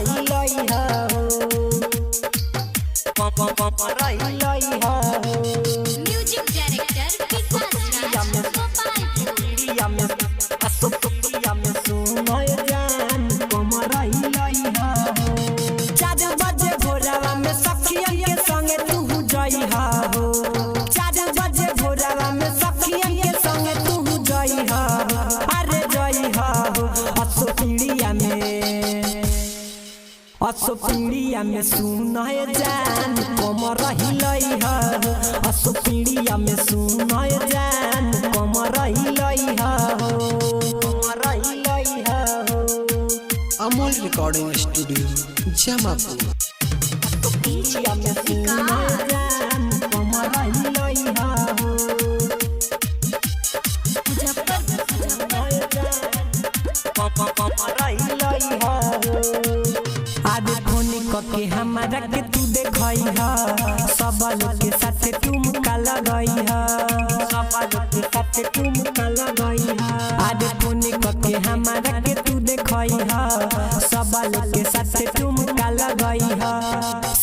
रही लई हो रही लई हो म्यूजिक डायरेक्टर पीड़िया में पीड़िया में सुनो जान कम रही लई हो 4 बजे भोरवा में सखियन के संगे तू जई हो 4 बजे भोरवा में सखियन के संगे तू जई हो अरे जई हो असो पीड़िया में सुनो जान कम रही लई हो असो पीड़िया में सुनो जान कम रही लई हो कम रही लई हो अमोल रिकॉर्डिंग स्टूडियो जमापुर पीड़िया में सुनो जान कम रही लई हो आज फोन के हमारा के तू देखई ह सब लोग के साथ तुम काला गई ह सब लोग के साथ तुम काला गई ह आज फोन के हमारा के तू देखई ह सब लोग के साथ तुम काला गई ह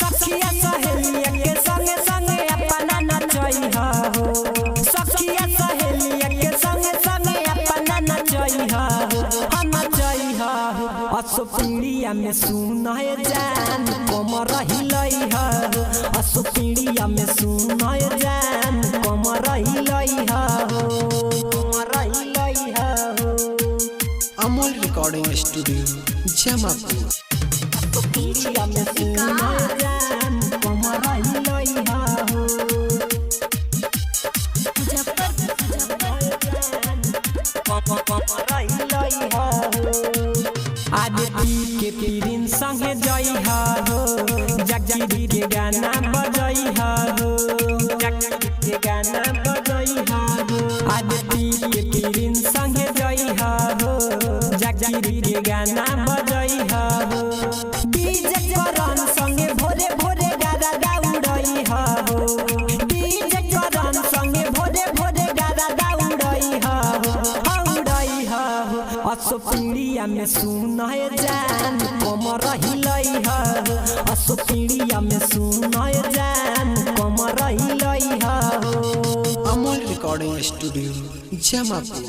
सखिया सहेलिया के संगे संगे अपना नचई ह सखिया सहेलिया के संगे संगे अपना नचई ह नचई ह असो पीड़िया में सुनो जान कम रही लई हो असो पीड़िया में सुनो जान कम रही लई हो कम रही लई हो अमोल रिकॉर्डिंग स्टूडियो जमापुर असो पीड़िया में सुनो जान कम रही लई हो रही लई हो आज पी के पीरिन संगे जई हो जगजीरी के गाना बजई हो जगजीरी के गाना बजई हो आज पी के पीरिन संगे जई हो जगजीरी के गाना बजई हो डीजे करन संगे भोरे भोरे गाना गाउडई हो डीजे करन संगे भोरे भोरे गाना गाउडई हो औडई हो असो पीड़िया में सुनो जान कम रही लई हो असो पीड़िया में सुनो जान कम रही लई हो अमोल रिकॉर्डिंग स्टूडियो जमापुर।